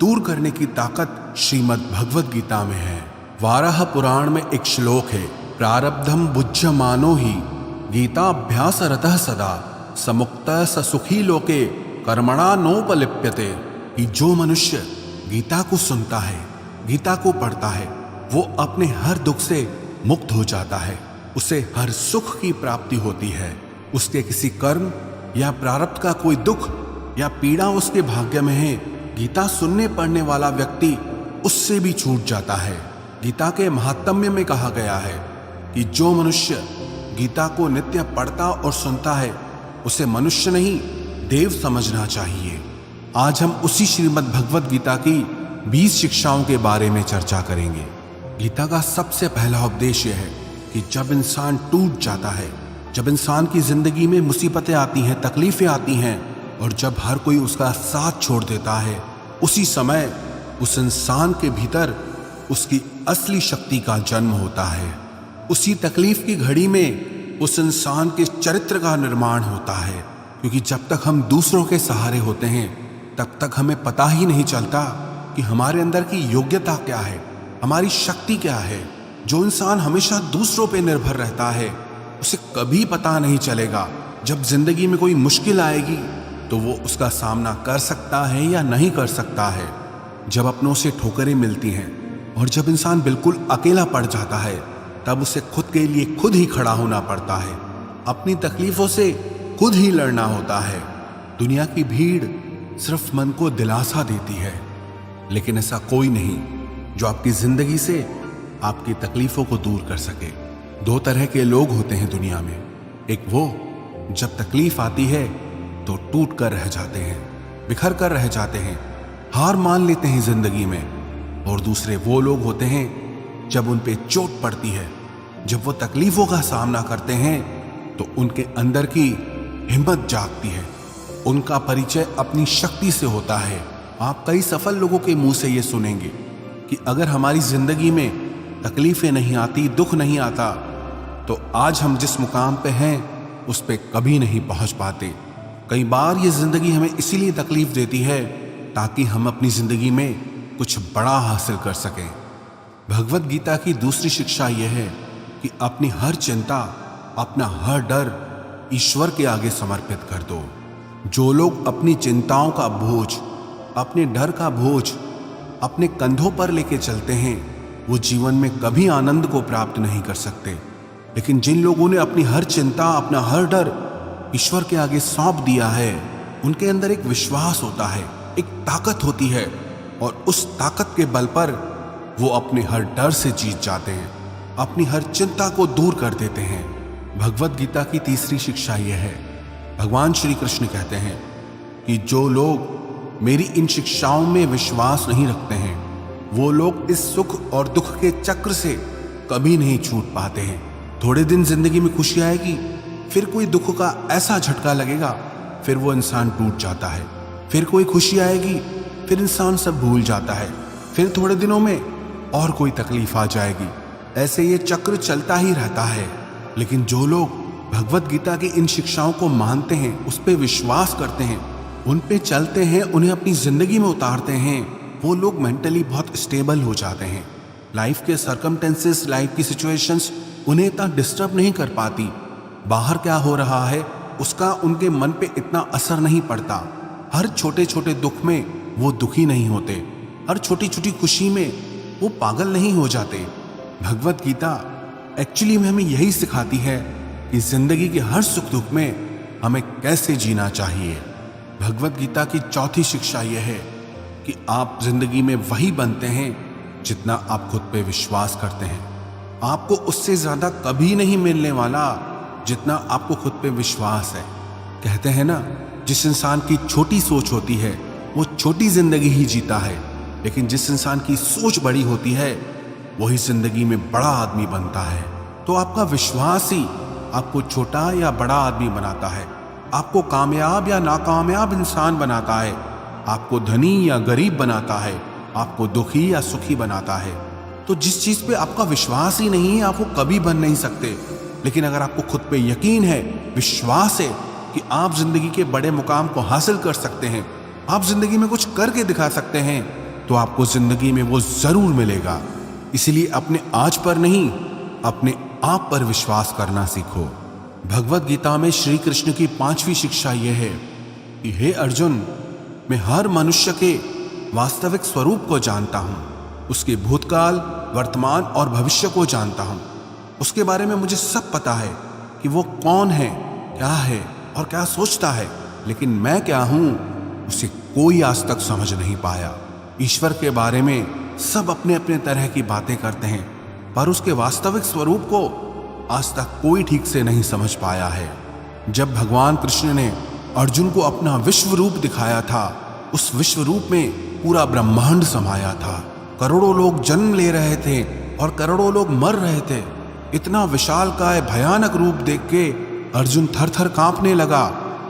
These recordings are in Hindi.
दूर करने की ताकत श्रीमद् भगवद गीता में है। वाराह पुराण में एक श्लोक है, प्रारब्धम बुज्यमानो ही गीताभ्यास रतः सदा समुक्तः स सुखी लोके कर्मणा नोपलिप्यते। कि जो मनुष्य गीता को सुनता है, गीता को पढ़ता है, वो अपने हर दुख से मुक्त हो जाता है, उसे हर सुख की प्राप्ति होती है। उसके किसी कर्म या प्रारब्ध का कोई दुख या पीड़ा उसके भाग्य में है, गीता सुनने पढ़ने वाला व्यक्ति उससे भी छूट जाता है। गीता के महात्म्य में कहा गया है कि जो मनुष्य गीता को नित्य पढ़ता और सुनता है, उसे मनुष्य नहीं देव समझना चाहिए। आज हम उसी श्रीमद् भगवद गीता की 20 शिक्षाओं के बारे में चर्चा करेंगे। गीता का सबसे पहला उपदेश यह है कि जब इंसान टूट जाता है, जब इंसान की जिंदगी में मुसीबतें आती हैं, तकलीफें आती हैं और जब हर कोई उसका साथ छोड़ देता है, उसी समय उस इंसान के भीतर उसकी असली शक्ति का जन्म होता है। उसी तकलीफ की घड़ी में उस इंसान के चरित्र का निर्माण होता है। क्योंकि जब तक हम दूसरों के सहारे होते हैं, तब तक हमें पता ही नहीं चलता कि हमारे अंदर की योग्यता क्या है, हमारी शक्ति क्या है। जो इंसान हमेशा दूसरों पे निर्भर रहता है, उसे कभी पता नहीं चलेगा जब जिंदगी में कोई मुश्किल आएगी तो वो उसका सामना कर सकता है या नहीं कर सकता है। जब अपनों से ठोकरें मिलती हैं और जब इंसान बिल्कुल अकेला पड़ जाता है, तब उसे खुद के लिए खुद ही खड़ा होना पड़ता है, अपनी तकलीफों से खुद ही लड़ना होता है। दुनिया की भीड़ सिर्फ मन को दिलासा देती है, लेकिन ऐसा कोई नहीं जो आपकी जिंदगी से आपकी तकलीफों को दूर कर सके। 2 तरह के लोग होते हैं दुनिया में। एक वो जब तकलीफ आती है तो टूट कर रह जाते हैं, बिखर कर रह जाते हैं, हार मान लेते हैं जिंदगी में। और दूसरे वो लोग होते हैं जब उन पे चोट पड़ती है, जब वो तकलीफों का सामना करते हैं तो उनके अंदर की हिम्मत जागती है, उनका परिचय अपनी शक्ति से होता है। आप कई सफल लोगों के मुंह से ये सुनेंगे कि अगर हमारी जिंदगी में तकलीफें नहीं आती, दुख नहीं आता, तो आज हम जिस मुकाम पे हैं उस पे कभी नहीं पहुंच पाते। कई बार ये जिंदगी हमें इसीलिए तकलीफ देती है ताकि हम अपनी जिंदगी में कुछ बड़ा हासिल कर सकें। भगवद गीता की दूसरी शिक्षा यह है कि अपनी हर चिंता, अपना हर डर ईश्वर के आगे समर्पित कर दो। जो लोग अपनी चिंताओं का बोझ, अपने डर का बोझ अपने कंधों पर लेके चलते हैं, वो जीवन में कभी आनंद को प्राप्त नहीं कर सकते। लेकिन जिन लोगों ने अपनी हर चिंता, अपना हर डर ईश्वर के आगे सौंप दिया है, उनके अंदर एक विश्वास होता है, एक ताकत होती है, और उस ताकत के बल पर वो अपने हर डर से जीत जाते हैं, अपनी हर चिंता को दूर कर देते हैं। भगवद गीता की तीसरी शिक्षा यह है, भगवान श्री कृष्ण कहते हैं कि जो लोग मेरी इन शिक्षाओं में विश्वास नहीं रखते हैं, वो लोग इस सुख और दुख के चक्र से कभी नहीं छूट पाते हैं। थोड़े दिन जिंदगी में खुशी आएगी, फिर कोई दुख का ऐसा झटका लगेगा, फिर वो इंसान टूट जाता है। फिर कोई खुशी आएगी, फिर इंसान सब भूल जाता है। फिर थोड़े दिनों में और कोई तकलीफ आ जाएगी। ऐसे ये चक्र चलता ही रहता है। लेकिन जो लोग भगवद गीता की इन शिक्षाओं को मानते हैं, उस पर विश्वास करते हैं, उन पे चलते हैं, उन्हें अपनी जिंदगी में उतारते हैं, वो लोग मेंटली बहुत स्टेबल हो जाते हैं। लाइफ के सर्कमटेंसेस, लाइफ की सिचुएशंस उन्हें इतना डिस्टर्ब नहीं कर पाती। बाहर क्या हो रहा है उसका उनके मन पे इतना असर नहीं पड़ता। हर छोटे छोटे दुख में वो दुखी नहीं होते, हर छोटी छोटी खुशी में वो पागल नहीं हो जाते। भगवद गीता एक्चुअली में हमें यही सिखाती है कि जिंदगी के हर सुख दुख में हमें कैसे जीना चाहिए। भगवद गीता की चौथी शिक्षा यह है कि आप जिंदगी में वही बनते हैं जितना आप खुद पे विश्वास करते हैं। आपको उससे ज्यादा कभी नहीं मिलने वाला जितना आपको खुद पे विश्वास है। कहते हैं ना, जिस इंसान की छोटी सोच होती है वो छोटी जिंदगी ही जीता है, लेकिन जिस इंसान की सोच बड़ी होती है वही जिंदगी में बड़ा आदमी बनता है। तो आपका विश्वास ही आपको छोटा या बड़ा आदमी बनाता है, आपको कामयाब या नाकामयाब इंसान बनाता है, आपको धनी या गरीब बनाता है, आपको दुखी या सुखी बनाता है। तो जिस चीज पे आपका विश्वास ही नहीं है, आप वो कभी बन नहीं सकते। लेकिन अगर आपको खुद पे यकीन है, विश्वास है कि आप जिंदगी के बड़े मुकाम को हासिल कर सकते हैं, आप जिंदगी में कुछ करके दिखा सकते हैं, तो आपको जिंदगी में वो जरूर मिलेगा। इसलिए अपने आज पर नहीं, अपने आप पर विश्वास करना सीखो। भगवत गीता में श्री कृष्ण की 5वीं शिक्षा यह है कि हे अर्जुन, मैं हर मनुष्य के वास्तविक स्वरूप को जानता हूं, उसके भूतकाल, वर्तमान और भविष्य को जानता हूं। उसके बारे में मुझे सब पता है कि वो कौन है, क्या है और क्या सोचता है, लेकिन मैं क्या हूं उसे कोई आज तक समझ नहीं पाया। ईश्वर के बारे में सब अपने अपने तरह की बातें करते हैं, पर उसके वास्तविक स्वरूप को आज तक कोई ठीक से नहीं समझ पाया है। जब भगवान कृष्ण ने अर्जुन को अपना विश्व रूप दिखाया था, उस विश्व रूप में पूरा ब्रह्मांड समाया था। करोड़ों लोग जन्म ले रहे थे और करोड़ों लोग मर रहे थे। इतना विशालकाय भयानक रूप देख के अर्जुन थर थर कांपने लगा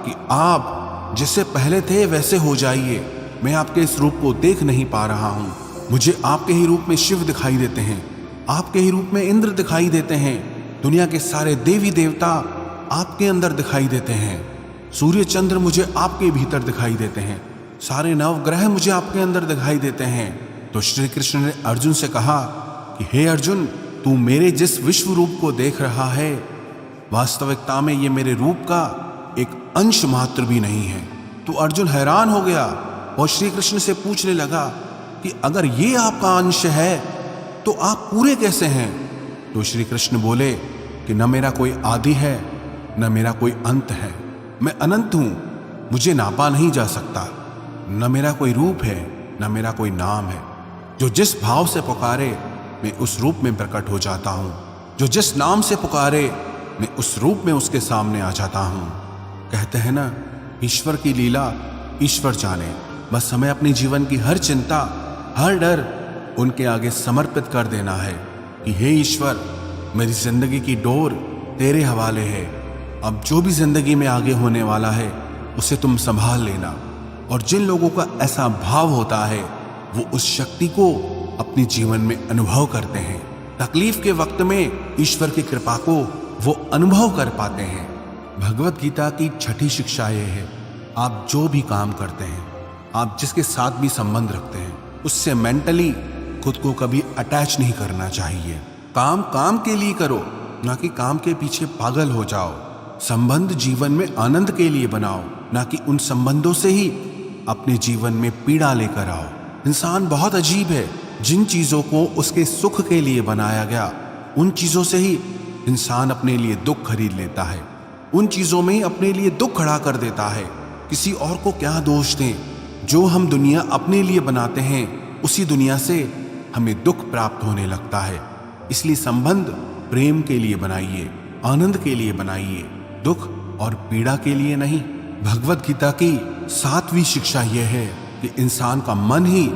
कि आप जैसे पहले थे वैसे हो जाइए, मैं आपके इस रूप को देख नहीं पा रहा हूँ। मुझे आपके ही रूप में शिव दिखाई देते हैं, आपके ही रूप में इंद्र दिखाई देते हैं, दुनिया के सारे देवी देवता आपके अंदर दिखाई देते हैं, सूर्य चंद्र मुझे आपके भीतर दिखाई देते हैं, सारे नवग्रह मुझे आपके अंदर दिखाई देते हैं। तो श्री कृष्ण ने अर्जुन से कहा कि हे अर्जुन, तू मेरे जिस विश्व रूप को देख रहा है, वास्तविकता में ये मेरे रूप का एक अंश मात्र भी नहीं है। तो अर्जुन हैरान हो गया और श्री कृष्ण से पूछने लगा कि अगर ये आपका अंश है तो आप पूरे कैसे हैं? तो श्री कृष्ण बोले कि न मेरा कोई आदि है, न मेरा कोई अंत है, मैं अनंत हूं, मुझे नापा नहीं जा सकता। न मेरा कोई रूप है, न मेरा कोई नाम है। जो जिस भाव से पुकारे मैं उस रूप में प्रकट हो जाता हूं, जो जिस नाम से पुकारे मैं उस रूप में उसके सामने आ जाता हूं। कहते हैं ना, ईश्वर की लीला ईश्वर जाने। बस हमें अपनी जीवन की हर चिंता, हर डर उनके आगे समर्पित कर देना है कि हे ईश्वर, मेरी जिंदगी की डोर तेरे हवाले है। अब जो भी जिंदगी में आगे होने वाला है उसे तुम संभाल लेना। और जिन लोगों का ऐसा भाव होता है वो उस शक्ति को अपने जीवन में अनुभव करते हैं। तकलीफ के वक्त में ईश्वर की कृपा को वो अनुभव कर पाते हैं। भगवत गीता की 6ठी शिक्षा यह है, आप जो भी काम करते हैं, आप जिसके साथ भी संबंध रखते हैं, उससे मेंटली खुद को कभी अटैच नहीं करना चाहिए। काम काम के लिए करो, ना कि काम के पीछे पागल हो जाओ। संबंध जीवन में आनंद के लिए बनाओ, ना कि उन संबंधों से ही अपने जीवन में पीड़ा लेकर आओ। इंसान बहुत अजीब है, जिन चीजों को उसके सुख के लिए बनाया गया, उन चीजों से ही इंसान अपने लिए दुख खरीद लेता है, उन चीजों में ही अपने लिए दुख खड़ा कर देता है। किसी और को क्या दोष दें? जो हम दुनिया अपने लिए बनाते हैं, उसी दुनिया से हमें दुख प्राप्त होने लगता है। इसलिए संबंध प्रेम के लिए बनाइए, आनंद के लिए बनाइए, दुख और पीड़ा के लिए नहीं। भगवत गीता की 7वीं शिक्षा यह है कि इंसान का मन ही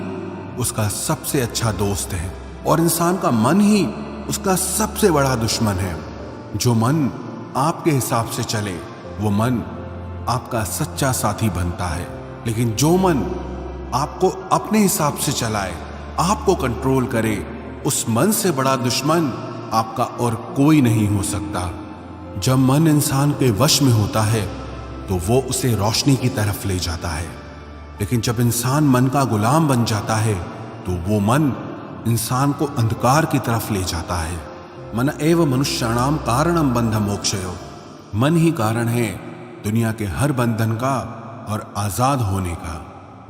उसका सबसे अच्छा दोस्त है और इंसान का मन ही उसका सबसे बड़ा दुश्मन है। जो मन आपके हिसाब से चले वो मन आपका सच्चा साथी बनता है, लेकिन जो मन आपको अपने हिसाब से चलाए, आपको कंट्रोल करे, उस मन से बड़ा दुश्मन आपका और कोई नहीं हो सकता। जब मन इंसान के वश में होता है तो वो उसे रोशनी की तरफ ले जाता है, लेकिन जब इंसान मन का गुलाम बन जाता है तो वो मन इंसान को अंधकार की तरफ ले जाता है। मन एव मनुष्याणाम कारणम बंध मोक्षयो। मन ही कारण है दुनिया के हर बंधन का और आजाद होने का।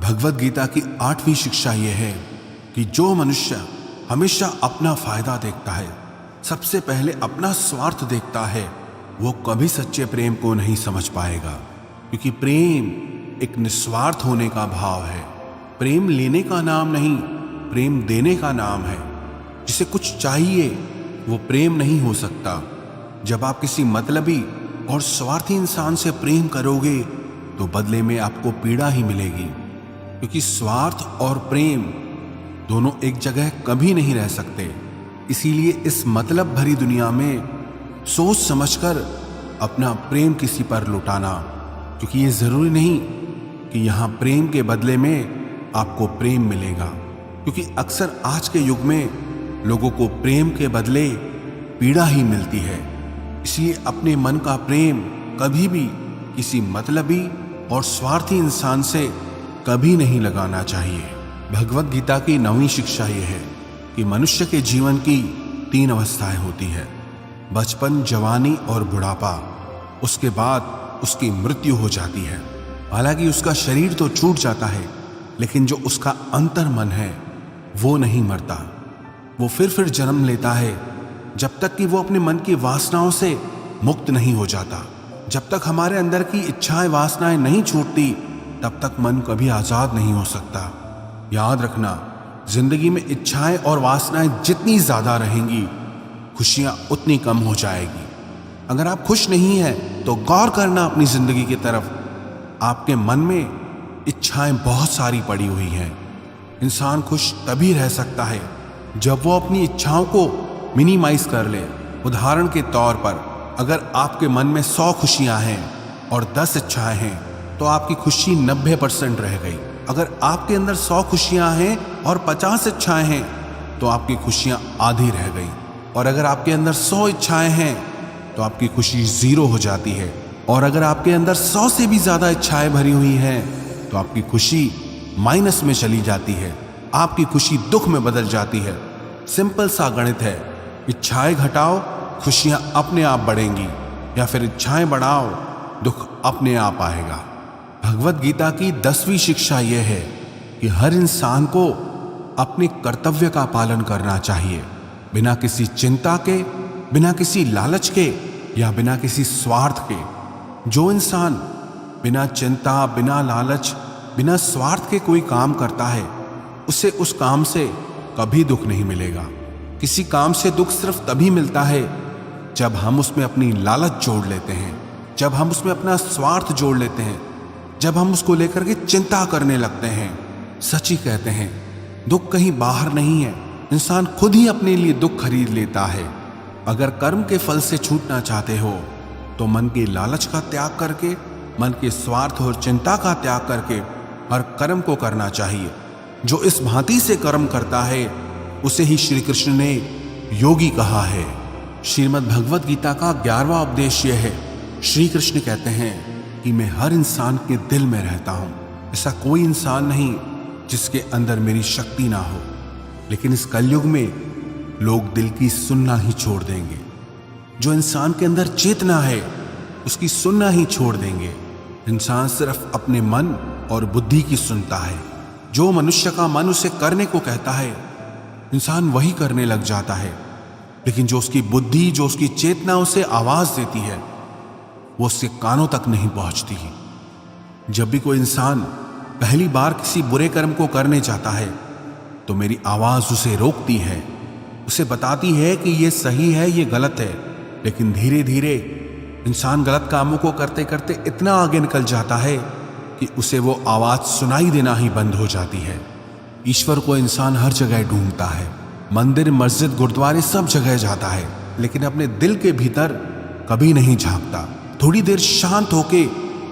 भगवत गीता की 8वीं शिक्षा यह है कि जो मनुष्य हमेशा अपना फायदा देखता है, सबसे पहले अपना स्वार्थ देखता है, वो कभी सच्चे प्रेम को नहीं समझ पाएगा। क्योंकि प्रेम एक निस्वार्थ होने का भाव है। प्रेम लेने का नाम नहीं, प्रेम देने का नाम है। जिसे कुछ चाहिए वो प्रेम नहीं हो सकता। जब आप किसी मतलबी और स्वार्थी इंसान से प्रेम करोगे तो बदले में आपको पीड़ा ही मिलेगी, क्योंकि स्वार्थ और प्रेम दोनों एक जगह कभी नहीं रह सकते। इसीलिए इस मतलब भरी दुनिया में सोच समझकर अपना प्रेम किसी पर लुटाना, क्योंकि ये जरूरी नहीं कि यहाँ प्रेम के बदले में आपको प्रेम मिलेगा। क्योंकि अक्सर आज के युग में लोगों को प्रेम के बदले पीड़ा ही मिलती है। इसलिए अपने मन का प्रेम कभी भी किसी मतलबी और स्वार्थी इंसान से कभी नहीं लगाना चाहिए। भगवत गीता की 9वीं शिक्षा यह है कि मनुष्य के जीवन की 3 अवस्थाएं होती है, बचपन, जवानी और बुढ़ापा। उसके बाद उसकी मृत्यु हो जाती है। हालांकि उसका शरीर तो छूट जाता है, लेकिन जो उसका अंतर मन है वो नहीं मरता। वो फिर जन्म लेता है जब तक कि वो अपने मन की वासनाओं से मुक्त नहीं हो जाता। जब तक हमारे अंदर की इच्छाएं, वासनाएं नहीं छूटती, तब तक मन कभी आजाद नहीं हो सकता। याद रखना, जिंदगी में इच्छाएं और वासनाएं जितनी ज्यादा रहेंगी, खुशियां उतनी कम हो जाएगी। अगर आप खुश नहीं हैं तो गौर करना अपनी जिंदगी की तरफ। आपके मन में इच्छाएं बहुत सारी पड़ी हुई हैं। इंसान खुश तभी रह सकता है जब वो अपनी इच्छाओं को मिनिमाइज कर ले। उदाहरण के तौर पर, अगर आपके मन में 100 खुशियां हैं और 10 इच्छाएं हैं तो आपकी खुशी 90% रह गई। अगर आपके अंदर 100 खुशियां हैं और 50 इच्छाएं हैं तो आपकी खुशियां आधी रह गई। और अगर आपके अंदर 100 इच्छाएं हैं तो आपकी खुशी 0 हो जाती है। और अगर आपके अंदर 100 से भी ज्यादा इच्छाएं भरी हुई हैं तो आपकी खुशी माइनस में चली जाती है। आपकी खुशी दुख में बदल जाती है। सिंपल सा गणित है, इच्छाएं घटाओ, खुशियां अपने आप बढ़ेंगी, या फिर इच्छाएं बढ़ाओ, दुख अपने आप आएगा। भगवत गीता की 10वीं शिक्षा यह है कि हर इंसान को अपने कर्तव्य का पालन करना चाहिए, बिना किसी चिंता के, बिना किसी लालच के या बिना किसी स्वार्थ के। जो इंसान बिना चिंता, बिना लालच, बिना स्वार्थ के कोई काम करता है, उसे उस काम से कभी दुख नहीं मिलेगा। किसी काम से दुख सिर्फ तभी मिलता है जब हम उसमें अपनी लालच जोड़ लेते हैं, जब हम उसमें अपना स्वार्थ जोड़ लेते हैं, जब हम उसको लेकर के चिंता करने लगते हैं। सच ही कहते हैं, दुख कहीं बाहर नहीं है, इंसान खुद ही अपने लिए दुख खरीद लेता है। अगर कर्म के फल से छूटना चाहते हो तो मन के लालच का त्याग करके, मन के स्वार्थ और चिंता का त्याग करके हर कर्म को करना चाहिए। जो इस भांति से कर्म करता है उसे ही श्री कृष्ण ने योगी कहा है। श्रीमद् भगवत गीता का 11वां उपदेश यह है, श्री कृष्ण कहते हैं कि मैं हर इंसान के दिल में रहता हूं। ऐसा कोई इंसान नहीं जिसके अंदर मेरी शक्ति ना हो। लेकिन इस कलयुग में लोग दिल की सुनना ही छोड़ देंगे। जो इंसान के अंदर चेतना है उसकी सुनना ही छोड़ देंगे। इंसान सिर्फ अपने मन और बुद्धि की सुनता है। जो मनुष्य का मन उसे करने को कहता है, इंसान वही करने लग जाता है। लेकिन जो उसकी बुद्धि, जो उसकी चेतना उसे आवाज देती है, वो उसके कानों तक नहीं पहुंचती। जब भी कोई इंसान पहली बार किसी बुरे कर्म को करने जाता है तो मेरी आवाज उसे रोकती है, उसे बताती है कि ये सही है, ये गलत है। लेकिन धीरे धीरे इंसान गलत कामों को करते करते इतना आगे निकल जाता है कि उसे वो आवाज सुनाई देना ही बंद हो जाती है। ईश्वर को इंसान हर जगह ढूंढता है, मंदिर, मस्जिद, गुरुद्वारे सब जगह जाता है, लेकिन अपने दिल के भीतर कभी नहीं झांकता। थोड़ी देर शांत होके,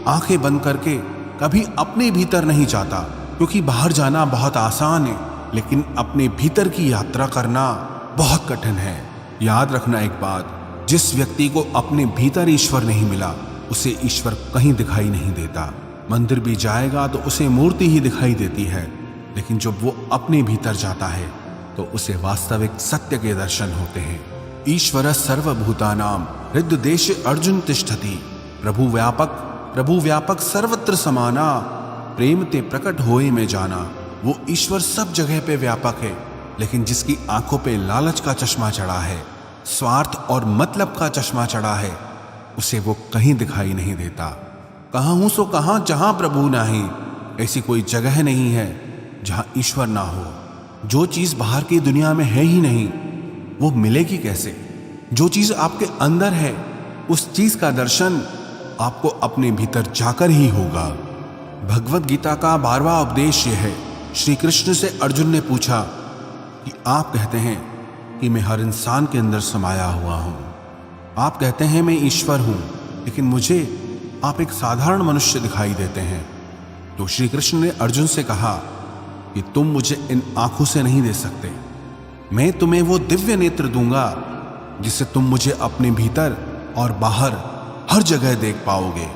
आंखें बंद करके कभी अपने भीतर नहीं जाता, क्योंकि बाहर जाना बहुत आसान है, लेकिन अपने भीतर की यात्रा करना बहुत कठिन है। याद रखना एक बात, जिस व्यक्ति को अपने भीतर ईश्वर नहीं मिला उसे ईश्वर कहीं दिखाई नहीं देता। मंदिर भी जाएगा तो उसे मूर्ति ही दिखाई देती है, लेकिन जब वो अपने भीतर जाता है तो उसे वास्तविक सत्य के दर्शन होते हैं। ईश्वर सर्वभूतानां हृद्देशे अर्जुन तिष्ठति, प्रभु व्यापक सर्वत्र समाना, प्रेम ते प्रकट होए में जाना। वो ईश्वर सब जगह पे व्यापक है, लेकिन जिसकी आंखों पे लालच का चश्मा चढ़ा है, स्वार्थ और मतलब का चश्मा चढ़ा है, उसे वो कहीं दिखाई नहीं देता। कहाँ हूं सो कहाँ, जहां प्रभु नहीं। ऐसी कोई जगह नहीं है जहां ईश्वर ना हो। जो चीज बाहर की दुनिया में है ही नहीं, वो मिलेगी कैसे? जो चीज आपके अंदर है, उस चीज का दर्शन आपको अपने भीतर जाकर ही होगा। भगवत गीता का 12वां उपदेश यह है। श्री कृष्ण से अर्जुन ने पूछा कि आप कहते हैं कि मैं हर इंसान के अंदर समाया हुआ हूं, आप कहते हैं मैं ईश्वर हूं, लेकिन मुझे आप एक साधारण मनुष्य दिखाई देते हैं। तो श्री कृष्ण ने अर्जुन से कहा कि तुम मुझे इन आंखों से नहीं दे सकते, मैं तुम्हें वो दिव्य नेत्र दूंगा जिससे तुम मुझे अपने भीतर और बाहर हर जगह देख पाओगे।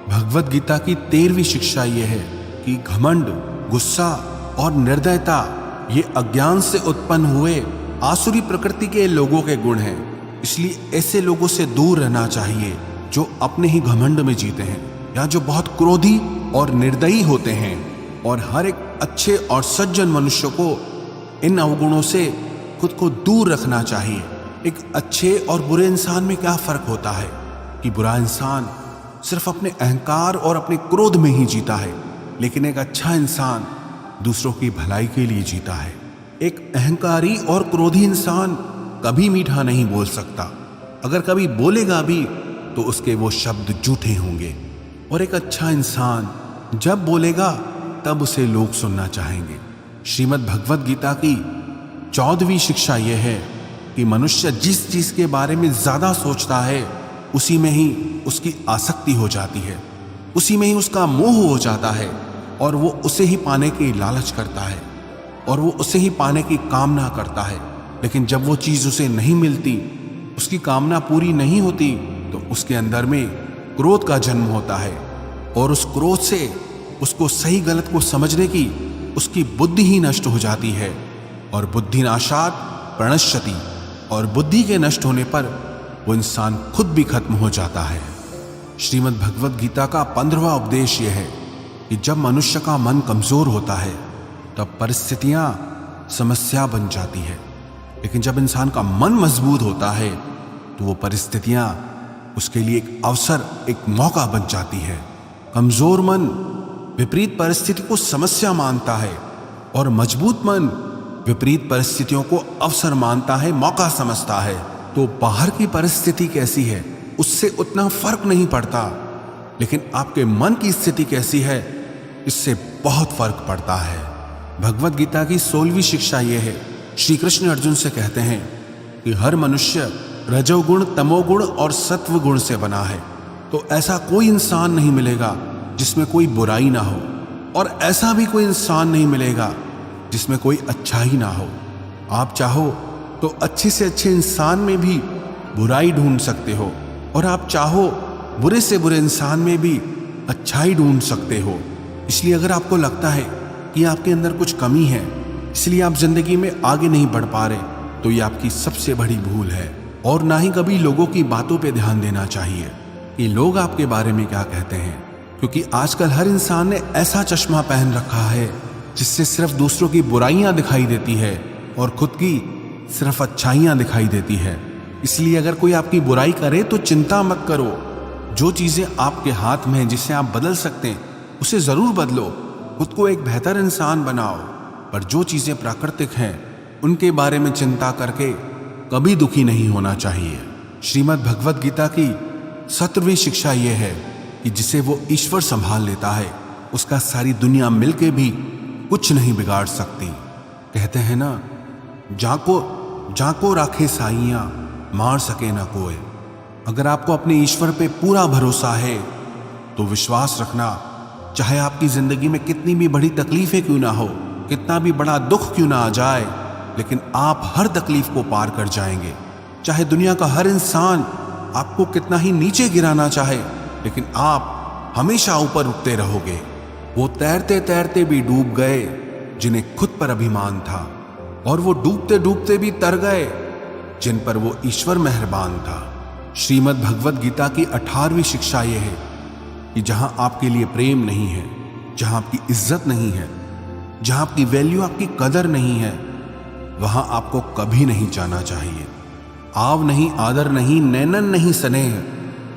भगवत गीता की 13वीं शिक्षा यह है कि घमंड, गुस्सा और निर्दयता ये अज्ञान से उत्पन्न हुए आसुरी प्रकृति के लोगों के गुण हैं। इसलिए ऐसे लोगों से दूर रहना चाहिए जो अपने ही घमंड में जीते हैं या जो बहुत क्रोधी और निर्दयी होते हैं। और हर एक अच्छे और सज्जन मनुष्य को इन अवगुणों से खुद को दूर रखना चाहिए। एक अच्छे और बुरे इंसान में क्या फर्क होता है कि बुरा इंसान सिर्फ अपने अहंकार और अपने क्रोध में ही जीता है, लेकिन एक अच्छा इंसान दूसरों की भलाई के लिए जीता है। एक अहंकारी और क्रोधी इंसान कभी मीठा नहीं बोल सकता। अगर कभी बोलेगा भी तो उसके वो शब्द झूठे होंगे। और एक अच्छा इंसान जब बोलेगा तब उसे लोग सुनना चाहेंगे। श्रीमद् भगवद गीता की 14वीं शिक्षा यह है कि मनुष्य जिस चीज के बारे में ज्यादा सोचता है उसी में ही उसकी आसक्ति हो जाती है, उसी में ही उसका मोह हो जाता है और वो उसे ही पाने की लालच करता है और वो उसे ही पाने की कामना करता है। लेकिन जब वो चीज उसे नहीं मिलती, उसकी कामना पूरी नहीं होती, तो उसके अंदर में क्रोध का जन्म होता है और उस क्रोध से उसको सही गलत को समझने की उसकी बुद्धि ही नष्ट हो जाती है। और बुद्धि नाशात प्रणश्यति, और बुद्धि के नष्ट होने पर वो इंसान खुद भी खत्म हो जाता है। श्रीमद् भगवद गीता का 15वां उपदेश यह है कि जब मनुष्य का मन कमजोर होता है तब परिस्थितियां समस्या बन जाती है, लेकिन जब इंसान का मन मजबूत होता है तो वो परिस्थितियां उसके लिए एक अवसर, एक मौका बन जाती है। कमजोर मन विपरीत परिस्थिति को समस्या मानता है और मजबूत मन विपरीत परिस्थितियों को अवसर मानता है, मौका समझता है। तो बाहर की परिस्थिति कैसी है उससे उतना फर्क नहीं पड़ता, लेकिन आपके मन की स्थिति कैसी है इससे बहुत फर्क पड़ता है। भगवद गीता की 16वीं शिक्षा यह है, श्री कृष्ण अर्जुन से कहते हैं कि हर मनुष्य रजोगुण, तमोगुण और सत्व गुण से बना है। तो ऐसा कोई इंसान नहीं मिलेगा जिसमें कोई बुराई ना हो, और ऐसा भी कोई इंसान नहीं मिलेगा जिसमें कोई अच्छाई ना हो। आप चाहो तो अच्छे से अच्छे इंसान में भी बुराई ढूंढ सकते हो, और आप चाहो बुरे से बुरे इंसान में भी अच्छाई ढूंढ सकते हो। इसलिए अगर आपको लगता है कि आपके अंदर कुछ कमी है, इसलिए आप जिंदगी में आगे नहीं बढ़ पा रहे, तो ये आपकी सबसे बड़ी भूल है। और ना ही कभी लोगों की बातों पे ध्यान देना चाहिए कि लोग आपके बारे में क्या कहते हैं, क्योंकि आजकल हर इंसान ने ऐसा चश्मा पहन रखा है जिससे सिर्फ दूसरों की बुराइयां दिखाई देती है और खुद की सिर्फ अच्छाइयां दिखाई देती है। इसलिए अगर कोई आपकी बुराई करे तो चिंता मत करो। जो चीजें आपके हाथ में हैं, जिसे आप बदल सकते हैं, उसे जरूर बदलो, खुद को एक बेहतर इंसान बनाओ। पर जो चीजें प्राकृतिक हैं उनके बारे में चिंता करके कभी दुखी नहीं होना चाहिए। श्रीमद् भगवद गीता की 17वीं शिक्षा यह है कि जिसे वो ईश्वर संभाल लेता है उसका सारी दुनिया मिलके भी कुछ नहीं बिगाड़ सकती। कहते हैं ना, जाको राखे साइयां, मार सके ना कोई। अगर आपको अपने ईश्वर पे पूरा भरोसा है तो विश्वास रखना, चाहे आपकी जिंदगी में कितनी भी बड़ी तकलीफें क्यों ना हो, कितना भी बड़ा दुख क्यों ना आ जाए, लेकिन आप हर तकलीफ को पार कर जाएंगे। चाहे दुनिया का हर इंसान आपको कितना ही नीचे गिराना चाहे, लेकिन आप हमेशा ऊपर उठते रहोगे। वो तैरते तैरते भी डूब गए जिन्हें खुद पर अभिमान था, और वो डूबते डूबते भी तर गए जिन पर वो ईश्वर मेहरबान था। श्रीमद् भगवद गीता की 18वीं शिक्षा यह है कि जहां आपके लिए प्रेम नहीं है, जहां आपकी इज्जत नहीं है, जहां आपकी वैल्यू, आपकी कदर नहीं है, वहां आपको कभी नहीं जाना चाहिए। आव नहीं, आदर नहीं, नैनन नहीं स्नेह,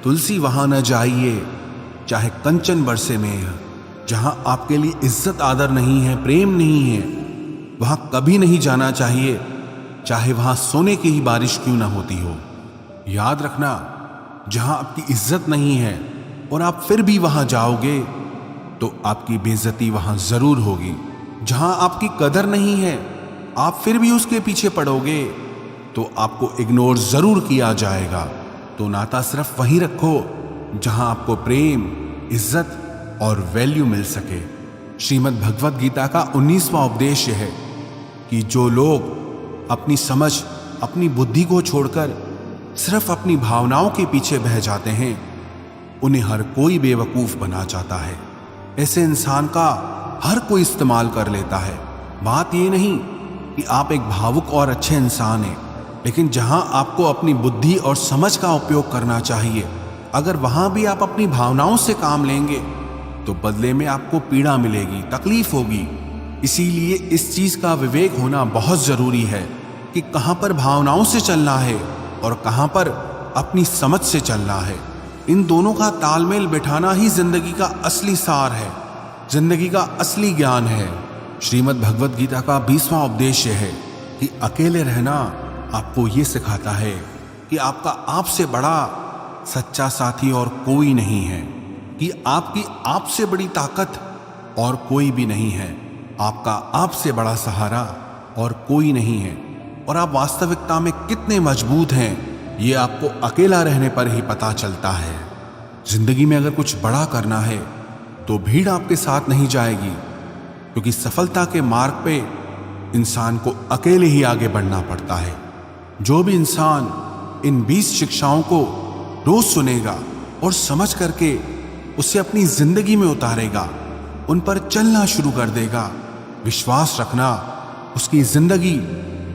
तुलसी वहां न जाइए, चाहे कंचन बरसे में। जहां आपके लिए इज्जत आदर नहीं है, प्रेम नहीं है, वहां कभी नहीं जाना चाहिए, चाहे वहां सोने की ही बारिश क्यों ना होती हो। याद रखना, जहां आपकी इज्जत नहीं है और आप फिर भी वहां जाओगे तो आपकी बेइज्जती वहां जरूर होगी। जहां आपकी कदर नहीं है, आप फिर भी उसके पीछे पड़ोगे तो आपको इग्नोर जरूर किया जाएगा। तो नाता सिर्फ वहीं रखो जहां आपको प्रेम, इज्जत और वैल्यू मिल सके। श्रीमद् भगवद गीता का 19वां उपदेश है कि जो लोग अपनी समझ, अपनी बुद्धि को छोड़कर सिर्फ अपनी भावनाओं के पीछे बह जाते हैं, उन्हें हर कोई बेवकूफ बना चाहता है। ऐसे इंसान का हर कोई इस्तेमाल कर लेता है। बात ये नहीं कि आप एक भावुक और अच्छे इंसान हैं, लेकिन जहां आपको अपनी बुद्धि और समझ का उपयोग करना चाहिए, अगर वहां भी आप अपनी भावनाओं से काम लेंगे तो बदले में आपको पीड़ा मिलेगी, तकलीफ होगी। इसीलिए इस चीज का विवेक होना बहुत जरूरी है कि कहां पर भावनाओं से चलना है और कहां पर अपनी समझ से चलना है। इन दोनों का तालमेल बिठाना ही जिंदगी का असली सार है, जिंदगी का असली ज्ञान है। श्रीमद् भगवद गीता का 20वां उपदेश है कि अकेले रहना आपको ये सिखाता है कि आपका आपसे बड़ा सच्चा साथी और कोई नहीं है, कि आपकी आपसे बड़ी ताकत और कोई भी नहीं है, आपका आपसे बड़ा सहारा और कोई नहीं है, और आप वास्तविकता में कितने मजबूत हैं ये आपको अकेला रहने पर ही पता चलता है। जिंदगी में अगर कुछ बड़ा करना है तो भीड़ आपके साथ नहीं जाएगी, क्योंकि सफलता के मार्ग पे इंसान को अकेले ही आगे बढ़ना पड़ता है। जो भी इंसान इन 20 शिक्षाओं को रोज सुनेगा और समझ करके उसे अपनी जिंदगी में उतारेगा, उन पर चलना शुरू कर देगा, विश्वास रखना उसकी जिंदगी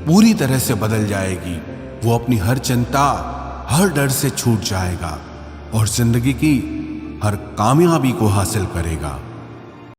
पूरी तरह से बदल जाएगी। वो अपनी हर चिंता, हर डर से छूट जाएगा और जिंदगी की हर कामयाबी को हासिल करेगा।